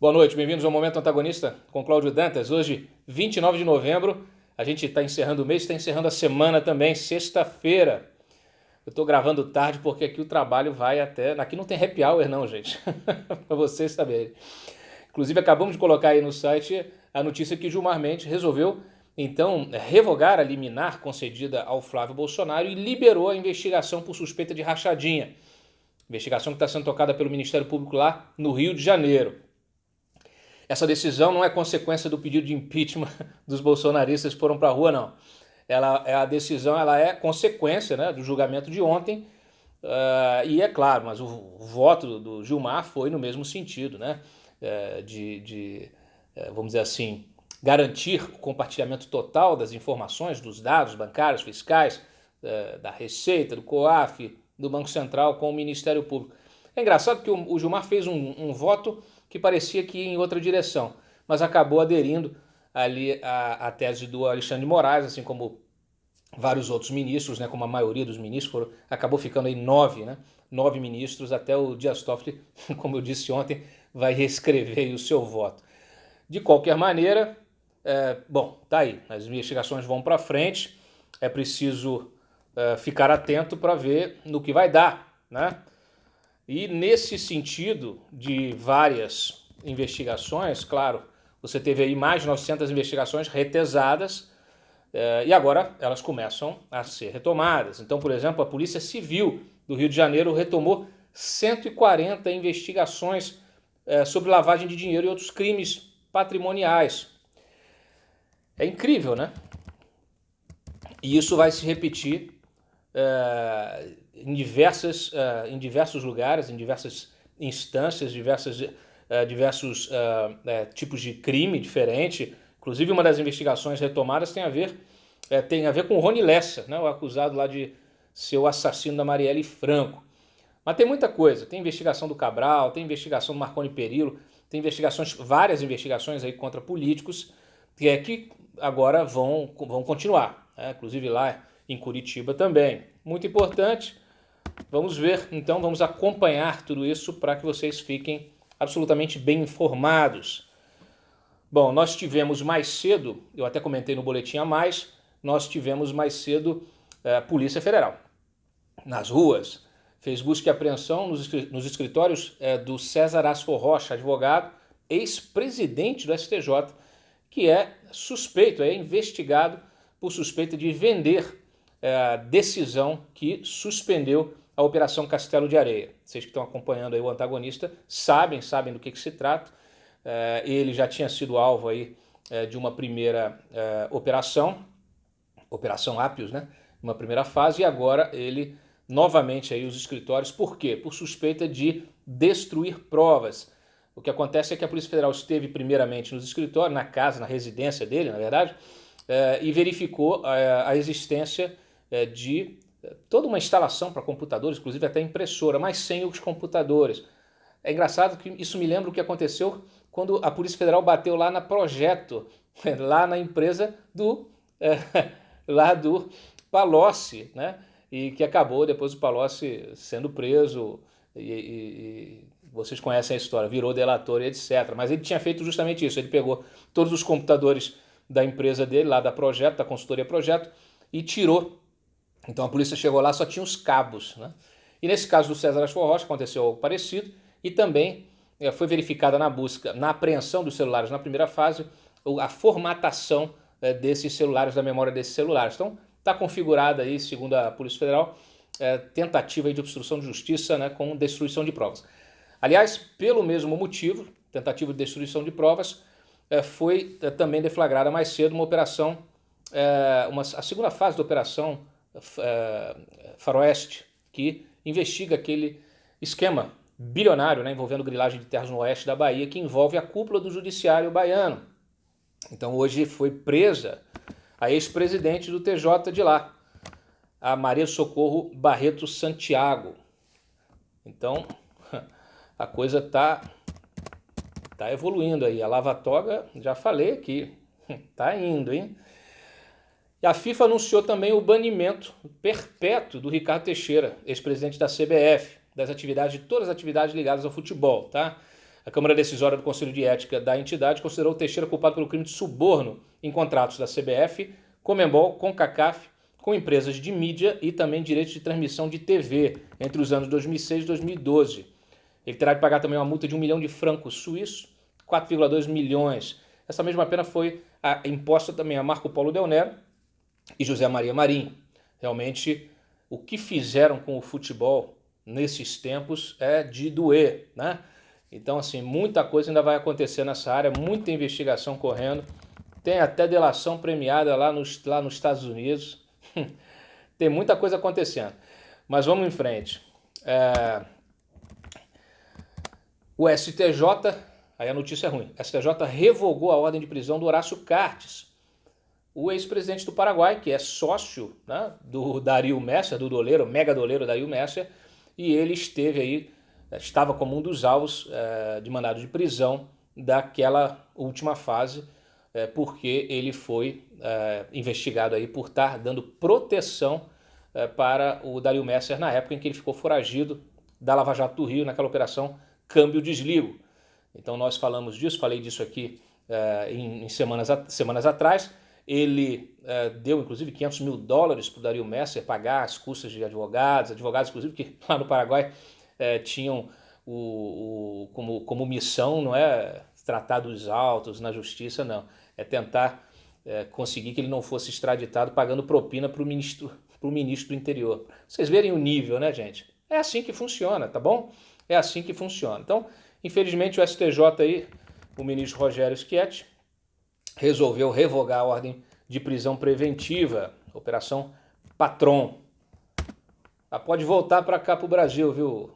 Boa noite, bem-vindos ao Momento Antagonista com Cláudio Dantas. Hoje, 29 de novembro, a gente está encerrando o mês, está encerrando a semana também, sexta-feira. Eu estou gravando tarde porque aqui o trabalho vai até... Aqui não tem happy hour não, gente, para vocês saberem. Inclusive, acabamos de colocar aí no site a notícia que Gilmar Mendes resolveu, então, revogar a liminar concedida ao Flávio Bolsonaro e liberou a investigação por suspeita de rachadinha. Investigação que está sendo tocada pelo Ministério Público lá no Rio de Janeiro. Essa decisão não é consequência do pedido de impeachment dos bolsonaristas que foram para a rua, não. A decisão ela é consequência, né, do julgamento de ontem, e é claro, mas o voto do Gilmar foi no mesmo sentido, né, vamos dizer assim, garantir o compartilhamento total das informações, dos dados bancários, fiscais, da Receita, do COAF, do Banco Central com o Ministério Público. É engraçado que o Gilmar fez um voto que parecia que ia em outra direção, mas acabou aderindo ali à tese do Alexandre de Moraes, assim como vários outros ministros, né, como a maioria dos ministros, acabou ficando aí 9, né, 9 ministros, até o Dias Toffoli, como eu disse ontem, vai reescrever aí o seu voto. De qualquer maneira, bom, tá aí, as investigações vão para frente, é preciso ficar atento para ver no que vai dar, né? E nesse sentido de várias investigações, claro, você teve aí mais de 900 investigações retesadas e agora elas começam a ser retomadas. Então, por exemplo, a Polícia Civil do Rio de Janeiro retomou 140 investigações sobre lavagem de dinheiro e outros crimes patrimoniais. É incrível, né? E isso vai se repetir em diversos lugares, em diversas instâncias, diversos tipos de crime diferente. Inclusive, uma das investigações retomadas tem a ver com o Rony Lessa, né, o acusado lá de ser o assassino da Marielle Franco. Mas tem muita coisa, tem investigação do Cabral, tem investigação do Marconi Perillo, tem várias investigações aí contra políticos que agora vão continuar, né? Inclusive lá em Curitiba também. Muito importante, vamos ver, então vamos acompanhar tudo isso para que vocês fiquem absolutamente bem informados. Bom, nós tivemos mais cedo, eu até comentei no Boletim a Mais, nós tivemos mais cedo a Polícia Federal nas ruas, fez busca e apreensão nos escritórios do César Asfor Rocha, advogado, ex-presidente do STJ, que é suspeito, é investigado por suspeita de vender a decisão que suspendeu a Operação Castelo de Areia. Vocês que estão acompanhando aí o antagonista sabem do que se trata. Ele já tinha sido alvo aí de uma primeira Operação Ápios, né? Uma primeira fase, e agora ele novamente aí os escritórios. Por quê? Por suspeita de destruir provas. O que acontece é que a Polícia Federal esteve primeiramente nos escritórios, na casa, na residência dele, na verdade, e verificou a existência de toda uma instalação para computadores, inclusive até impressora, mas sem os computadores. É engraçado que isso me lembra o que aconteceu quando a Polícia Federal bateu lá na Projeto, lá na empresa lá do Palocci, né? E que acabou depois o Palocci sendo preso e vocês conhecem a história, virou delator e etc. Mas ele tinha feito justamente isso, ele pegou todos os computadores da empresa dele, lá da Projeto, da consultoria Projeto, e tirou. Então a polícia chegou lá, só tinha os cabos, né? E nesse caso do César Asfor Rocha aconteceu algo parecido e também foi verificada na busca, na apreensão dos celulares na primeira fase, a formatação desses celulares, da memória desses celulares. Então está configurada aí, segundo a Polícia Federal, tentativa aí de obstrução de justiça, né, com destruição de provas. Aliás, pelo mesmo motivo, tentativa de destruição de provas, foi também deflagrada mais cedo uma operação, a segunda fase da operação Faroeste, que investiga aquele esquema bilionário, né, envolvendo grilagem de terras no oeste da Bahia, que envolve a cúpula do judiciário baiano. Então hoje foi presa a ex-presidente do TJ de lá, a Maria Socorro Barreto Santiago. Então a coisa tá evoluindo aí. A lava-toga, já falei aqui, tá indo, hein? E a FIFA anunciou também o banimento perpétuo do Ricardo Teixeira, ex-presidente da CBF, de todas as atividades ligadas ao futebol, tá? A Câmara Decisória do Conselho de Ética da entidade considerou Teixeira culpado pelo crime de suborno em contratos da CBF, Conmebol, CONCACAF, com empresas de mídia e também direitos de transmissão de TV entre os anos 2006 e 2012. Ele terá de pagar também uma multa de 1 milhão de francos suíços, 4,2 milhões. Essa mesma pena foi imposta também a Marco Polo Del Nero e José Maria Marinho. Realmente, o que fizeram com o futebol nesses tempos é de doer, né? Então, assim, muita coisa ainda vai acontecer nessa área, muita investigação correndo. Tem até delação premiada lá nos Estados Unidos. Tem muita coisa acontecendo. Mas vamos em frente. O STJ, aí a notícia é ruim, o STJ revogou a ordem de prisão do Horácio Cartes, o ex-presidente do Paraguai, que é sócio, né, do Darío Messer, do doleiro, mega doleiro Darío Messer, e ele estava como um dos alvos de mandado de prisão daquela última fase, porque ele foi investigado aí por estar dando proteção para o Darío Messer na época em que ele ficou foragido da Lava Jato do Rio, naquela operação Câmbio-Desligo. Então nós falamos disso, falei disso aqui em semanas atrás. Ele deu inclusive $500 mil para o Darío Messer pagar as custas de advogados inclusive que lá no Paraguai tinham como missão, não é tratar dos autos na justiça, não, é tentar conseguir que ele não fosse extraditado pagando propina para o ministro do interior. Vocês verem o nível, né, gente? É assim que funciona, tá bom? É assim que funciona. Então, infelizmente, o STJ aí, o ministro Rogério Schietti, resolveu revogar a ordem de prisão preventiva, Operação Patron. Pode voltar para cá para o Brasil, viu,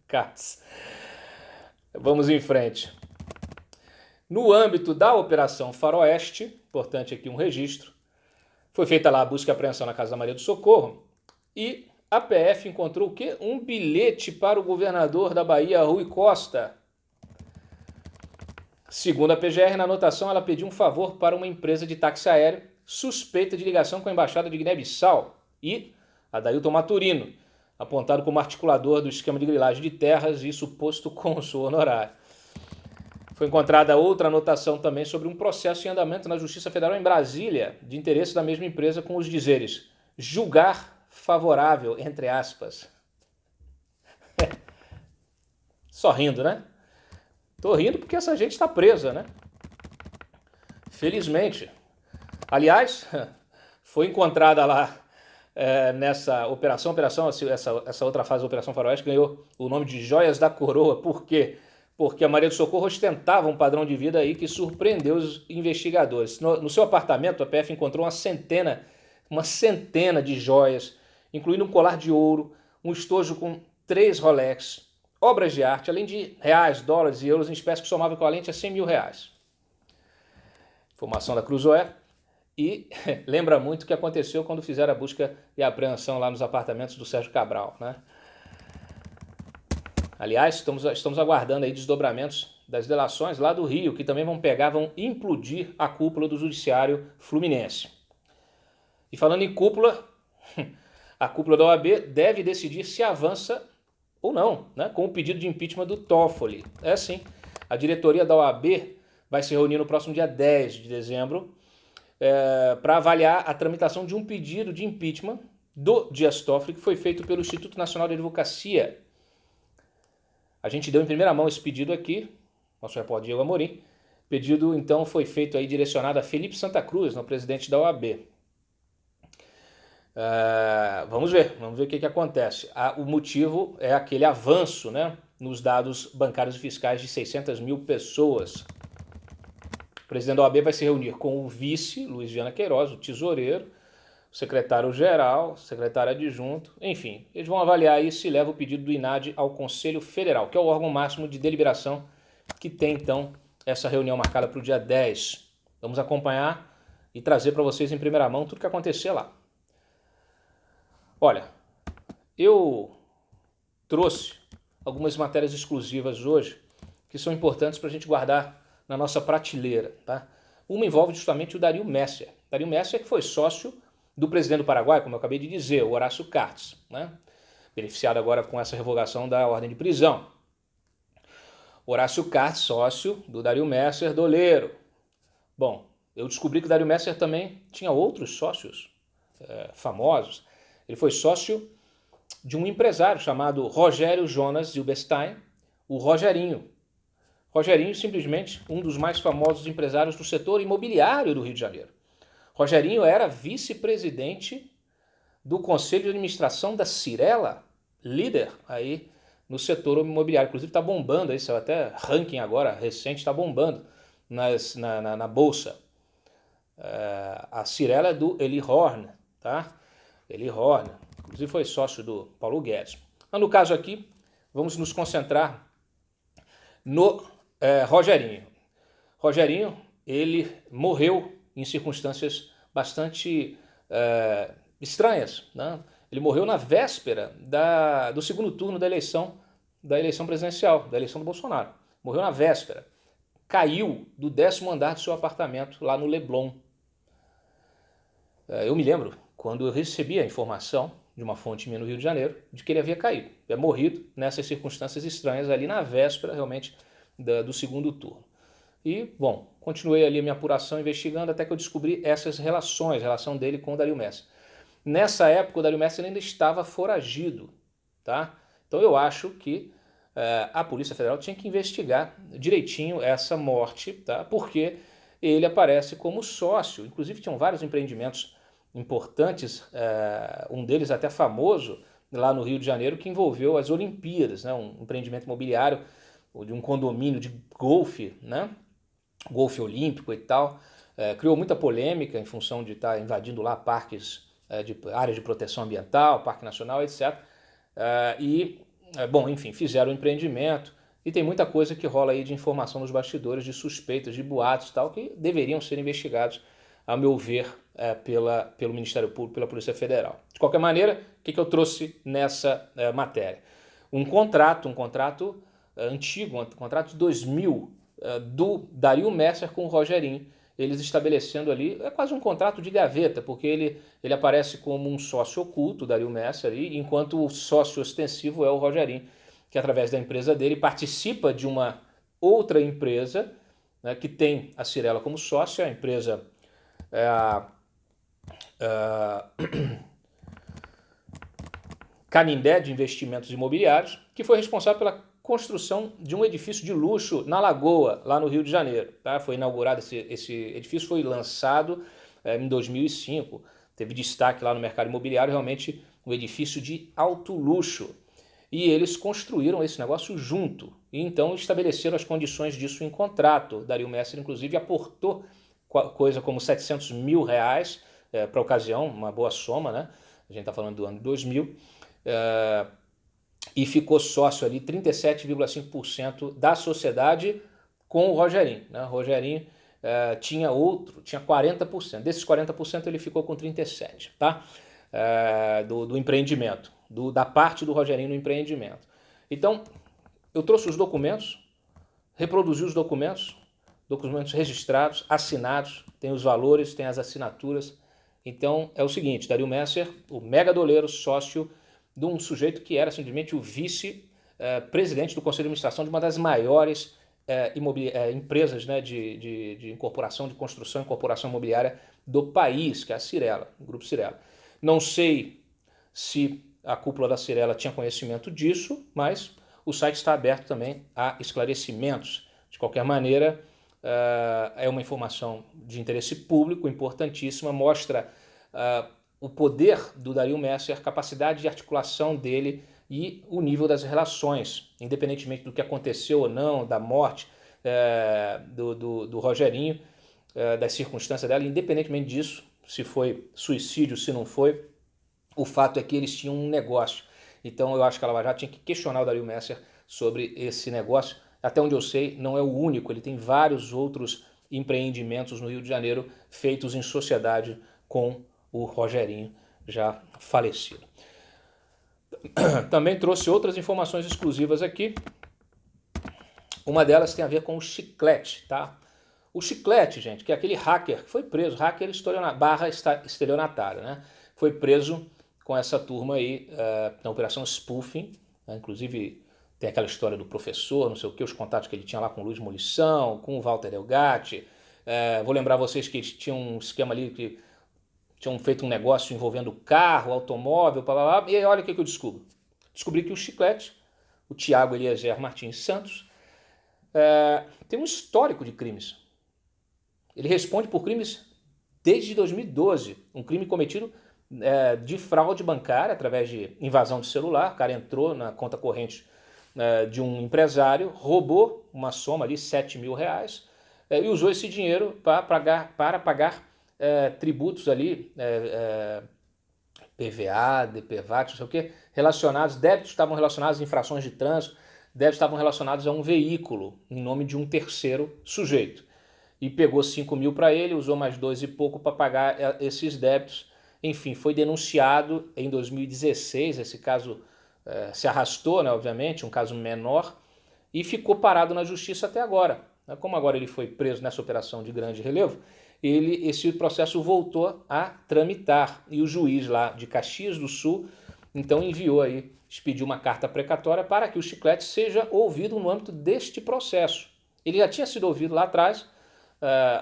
Katz? Vamos em frente. No âmbito da Operação Faroeste, importante aqui um registro, foi feita lá a busca e apreensão na Casa da Maria do Socorro e a PF encontrou o quê? Um bilhete para o governador da Bahia, Rui Costa. Segundo a PGR, na anotação, ela pediu um favor para uma empresa de táxi aéreo suspeita de ligação com a Embaixada de Guiné-Bissau e Adailton Maturino, apontado como articulador do esquema de grilagem de terras e suposto cônsul honorário. Foi encontrada outra anotação também sobre um processo em andamento na Justiça Federal em Brasília, de interesse da mesma empresa, com os dizeres julgar favorável, entre aspas. Só rindo, né? Tô rindo porque essa gente está presa, né? Felizmente. Aliás, foi encontrada lá nessa operação, essa outra fase da Operação Faroeste ganhou o nome de Joias da Coroa. Por quê? Porque a Maria do Socorro ostentava um padrão de vida aí que surpreendeu os investigadores. No seu apartamento, a PF encontrou uma centena de joias, incluindo um colar de ouro, um estojo com 3 Rolex, obras de arte, além de reais, dólares e euros em espécie que somava equivalente a R$100 mil. Informação da Cruzoé. E lembra muito o que aconteceu quando fizeram a busca e a apreensão lá nos apartamentos do Sérgio Cabral, né? Aliás, estamos aguardando aí desdobramentos das delações lá do Rio, que também vão implodir a cúpula do Judiciário Fluminense. E falando em cúpula, a cúpula da OAB deve decidir se avança ou não, né, com o pedido de impeachment do Toffoli. É sim, a diretoria da OAB vai se reunir no próximo dia 10 de dezembro para avaliar a tramitação de um pedido de impeachment do Dias Toffoli, que foi feito pelo Instituto Nacional de Advocacia. A gente deu em primeira mão esse pedido aqui, nosso repórter Diego Amorim. O pedido, então, foi feito aí direcionado a Felipe Santa Cruz, no presidente da OAB. Vamos ver o que acontece. O motivo é aquele avanço, né, nos dados bancários e fiscais de 600 mil pessoas. O presidente da OAB vai se reunir com o vice, Luiz Viana Queiroz, o tesoureiro, o secretário-geral, o secretário adjunto, enfim. Eles vão avaliar aí se leva o pedido do INAD ao Conselho Federal, que é o órgão máximo de deliberação que tem, então, essa reunião marcada para o dia 10. Vamos acompanhar e trazer para vocês em primeira mão tudo o que acontecer lá. Olha, eu trouxe algumas matérias exclusivas hoje que são importantes para a gente guardar na nossa prateleira, tá? Uma envolve justamente o Darío Messer. Darío Messer que foi sócio do presidente do Paraguai, como eu acabei de dizer, o Horácio Cartes, né? Beneficiado agora com essa revogação da ordem de prisão. Horácio Cartes, sócio do Dario Messer, doleiro. Bom, eu descobri que o Dario Messer também tinha outros sócios famosos. Ele foi sócio de um empresário chamado Rogério Jonas Zilberstein, o Rogerinho. Rogerinho, simplesmente um dos mais famosos empresários do setor imobiliário do Rio de Janeiro. Rogerinho era vice-presidente do Conselho de Administração da Cirela, líder aí no setor imobiliário. Inclusive está bombando, aí, até ranking agora recente, está bombando na Bolsa. A Cirela é do Eli Horn, tá? Eli Horn, inclusive foi sócio do Paulo Guedes. Mas no caso aqui, vamos nos concentrar no Rogerinho. Rogerinho, ele morreu em circunstâncias bastante estranhas, né? Ele morreu na véspera do segundo turno da eleição presidencial, da eleição do Bolsonaro. Morreu na véspera. Caiu do 10º andar do seu apartamento lá no Leblon. Eu me lembro quando eu recebi a informação de uma fonte minha no Rio de Janeiro de que ele havia caído, havia morrido nessas circunstâncias estranhas ali na véspera realmente do segundo turno. E, bom, continuei ali a minha apuração investigando até que eu descobri essas relações, a relação dele com o Dario Messer. Nessa época o Dario Messer ainda estava foragido, tá? Então eu acho que a Polícia Federal tinha que investigar direitinho essa morte, tá? Porque ele aparece como sócio, inclusive tinham vários empreendimentos importantes, um deles até famoso lá no Rio de Janeiro, que envolveu as Olimpíadas, né? Um empreendimento imobiliário de um condomínio de golfe, né? Golfe olímpico e tal, criou muita polêmica em função de estar invadindo lá parques de áreas de proteção ambiental, Parque Nacional, etc. Bom, enfim, fizeram o empreendimento e tem muita coisa que rola aí de informação nos bastidores, de suspeitas, de boatos e tal, que deveriam ser investigados, a meu ver, pelo Ministério Público, pela Polícia Federal. De qualquer maneira, o que eu trouxe nessa matéria? Um contrato antigo, um contrato de 2000, do Dario Messer com o Rogerinho, eles estabelecendo ali, é quase um contrato de gaveta, porque ele aparece como um sócio oculto, o Dario Messer, enquanto o sócio ostensivo é o Rogerinho, que através da empresa dele participa de uma outra empresa, né, que tem a Cirela como sócia, a empresa Canindé de Investimentos Imobiliários, que foi responsável pela construção de um edifício de luxo na Lagoa, lá no Rio de Janeiro. Tá? Foi inaugurado esse edifício, foi lançado em 2005, teve destaque lá no mercado imobiliário, realmente um edifício de alto luxo. E eles construíram esse negócio junto, e então estabeleceram as condições disso em contrato. Dario Messer, inclusive, aportou coisa como R$700 mil para a ocasião, uma boa soma, né? A gente está falando do ano 2000, e ficou sócio ali 37,5% da sociedade com o Rogerinho, né? O Rogerinho tinha 40%. Desses 40% ele ficou com 37%, tá? Do empreendimento, da parte do Rogerinho no empreendimento. Então, eu trouxe os documentos, reproduzi os documentos registrados, assinados, tem os valores, tem as assinaturas. Então, é o seguinte, Dario Messer, o mega doleiro, sócio de um sujeito que era simplesmente o vice-presidente do Conselho de Administração de uma das maiores empresas, né, de incorporação, de construção e incorporação imobiliária do país, que é a Cirela, o Grupo Cirela. Não sei se a cúpula da Cirela tinha conhecimento disso, mas o site está aberto também a esclarecimentos. De qualquer maneira, é uma informação de interesse público importantíssima, mostra o poder do Dario Messer, a capacidade de articulação dele e o nível das relações, independentemente do que aconteceu ou não, da morte do Rogerinho, das circunstâncias dela, independentemente disso, se foi suicídio, se não foi, o fato é que eles tinham um negócio. Então eu acho que a Lava Jato tinha que questionar o Dario Messer sobre esse negócio. Até onde eu sei, não é o único, ele tem vários outros empreendimentos no Rio de Janeiro feitos em sociedade com o Rogerinho, já falecido. Também trouxe outras informações exclusivas aqui. Uma delas tem a ver com o Chiclete, tá? O Chiclete, gente, que é aquele hacker que foi preso, hacker estelionatário, né? Foi preso com essa turma aí na Operação Spoofing, né? Inclusive Tem aquela história do professor, não sei o que, os contatos que ele tinha lá com o Luiz Molição, com o Walter Delgatti. Vou lembrar vocês que eles tinham um esquema ali que tinham feito um negócio envolvendo carro, automóvel, blá, blá, blá. E aí olha o que eu descubro. Descobri que o Chiclete, o Tiago Eliezer Martins Santos, tem um histórico de crimes. Ele responde por crimes desde 2012, um crime cometido de fraude bancária através de invasão de celular. O cara entrou na conta corrente de um empresário, roubou uma soma ali, R$ 7.000, e usou esse dinheiro para pagar tributos ali, PVA, DPVAT, não sei o que, relacionados, débitos estavam relacionados a infrações de trânsito, débitos estavam relacionados a um veículo em nome de um terceiro sujeito. E pegou 5.000 para ele, usou mais 2 e pouco para pagar esses débitos. Enfim, foi denunciado em 2016, esse caso se arrastou, né, obviamente, um caso menor, e ficou parado na justiça até agora. Como agora ele foi preso nessa operação de grande relevo, esse processo voltou a tramitar, e o juiz lá de Caxias do Sul, então enviou aí, expediu uma carta precatória para que o Chiclete seja ouvido no âmbito deste processo. Ele já tinha sido ouvido lá atrás,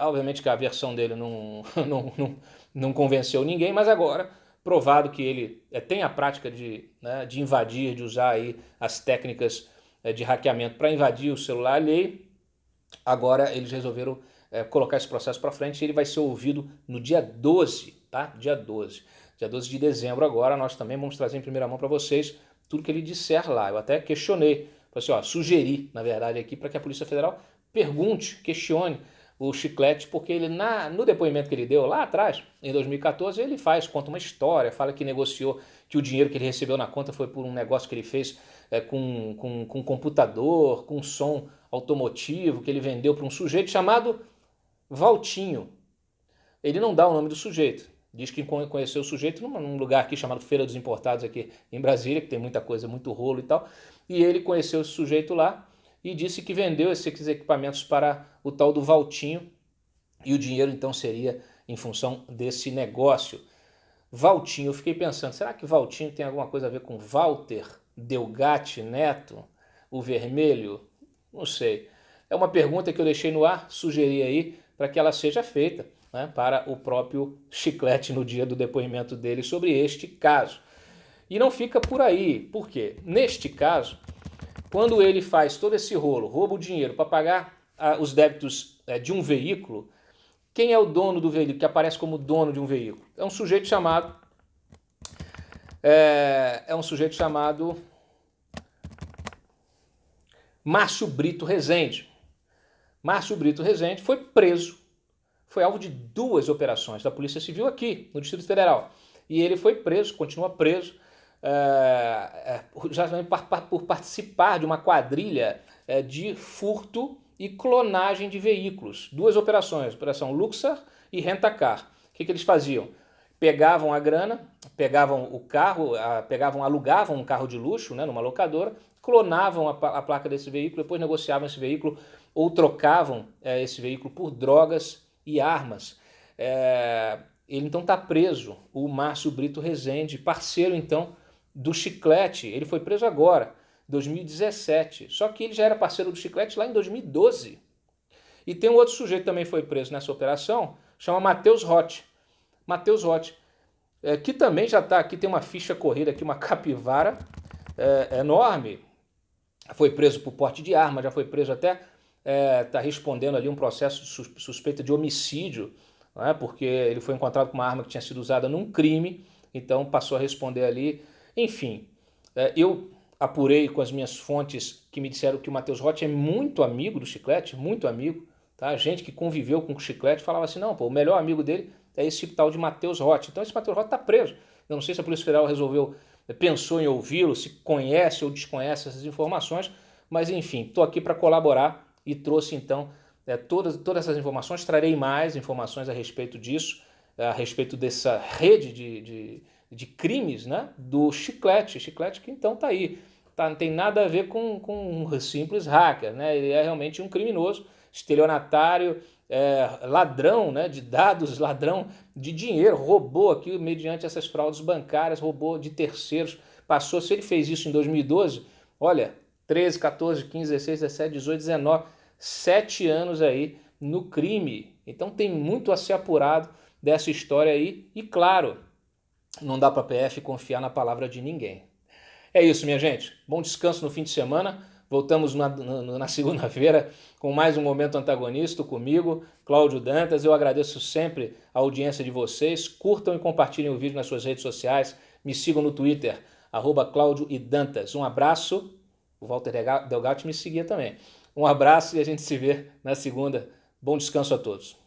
obviamente que a versão dele não convenceu ninguém, mas agora, provado que ele tem a prática de invadir, de usar aí as técnicas de hackeamento para invadir o celular alheio, agora eles resolveram colocar esse processo para frente e ele vai ser ouvido no dia 12, tá? Dia 12 de dezembro agora, nós também vamos trazer em primeira mão para vocês tudo que ele disser lá. Eu até questionei, sugeri, na verdade, aqui para que a Polícia Federal pergunte, questione o Chiclete, porque ele no depoimento que ele deu lá atrás, em 2014, ele conta uma história, fala que negociou, que o dinheiro que ele recebeu na conta foi por um negócio que ele fez com computador, com som automotivo, que ele vendeu para um sujeito chamado Valtinho. Ele não dá o nome do sujeito, diz que conheceu o sujeito num lugar aqui chamado Feira dos Importados, aqui em Brasília, que tem muita coisa, muito rolo e tal, e ele conheceu esse sujeito lá, e disse que vendeu esses equipamentos para o tal do Valtinho, e o dinheiro então seria em função desse negócio. Valtinho, eu fiquei pensando, será que Valtinho tem alguma coisa a ver com Walter Delgatti Neto, o vermelho? Não sei. É uma pergunta que eu deixei no ar, sugeri aí, para que ela seja feita, né, para o próprio Chiclete no dia do depoimento dele sobre este caso. E não fica por aí, por quê? Neste caso, quando ele faz todo esse rolo, rouba o dinheiro para pagar os débitos de um veículo, quem é o dono do veículo, que aparece como dono de um veículo? É um sujeito chamado Márcio Brito Rezende. Márcio Brito Rezende foi preso, foi alvo de 2 operações da Polícia Civil aqui no Distrito Federal. E ele foi preso, continua preso, já por participar de uma quadrilha de furto e clonagem de veículos. 2 operações, Operação Luxor e Rentacar. O que eles faziam? Pegavam a grana, pegavam o carro, alugavam um carro de luxo, né, numa locadora, clonavam a placa desse veículo, depois negociavam esse veículo ou trocavam esse veículo por drogas e armas. Ele então está preso, o Márcio Brito Rezende, parceiro então do Chiclete. Ele foi preso agora, 2017, só que ele já era parceiro do Chiclete lá em 2012. E tem um outro sujeito que também foi preso nessa operação, chama Matheus Roth. Matheus Roth, que também já está aqui, tem uma ficha corrida aqui, uma capivara enorme. Foi preso por porte de arma, já foi preso até, está respondendo ali um processo de suspeita de homicídio, né, porque ele foi encontrado com uma arma que tinha sido usada num crime, então passou a responder ali. Enfim, eu apurei com as minhas fontes que me disseram que o Matheus Roth é muito amigo do Chiclete, muito amigo, tá? Gente que conviveu com o Chiclete falava assim, não, pô, o melhor amigo dele é esse tal de Matheus Roth. Então esse Matheus Roth está preso. Eu não sei se a Polícia Federal pensou em ouvi-lo, se conhece ou desconhece essas informações, mas enfim, estou aqui para colaborar e trouxe então todas essas informações, trarei mais informações a respeito disso, a respeito dessa rede de crimes, né, do Chiclete. Chiclete que então está aí, não tem nada a ver com um simples hacker, né? Ele é realmente um criminoso, estelionatário, ladrão, né, de dados, ladrão de dinheiro, roubou aqui mediante essas fraudes bancárias, roubou de terceiros, se ele fez isso em 2012, olha, 13, 14, 15, 16, 17, 18, 19, 7 anos aí no crime. Então tem muito a ser apurado dessa história aí e claro, não dá para a PF confiar na palavra de ninguém. É isso, minha gente. Bom descanso no fim de semana. Voltamos na segunda-feira com mais um Momento Antagonista comigo, Cláudio Dantas. Eu agradeço sempre a audiência de vocês. Curtam e compartilhem o vídeo nas suas redes sociais. Me sigam no Twitter, @Cláudio e Dantas. Um abraço. O Walter Delgatti me seguia também. Um abraço e a gente se vê na segunda. Bom descanso a todos.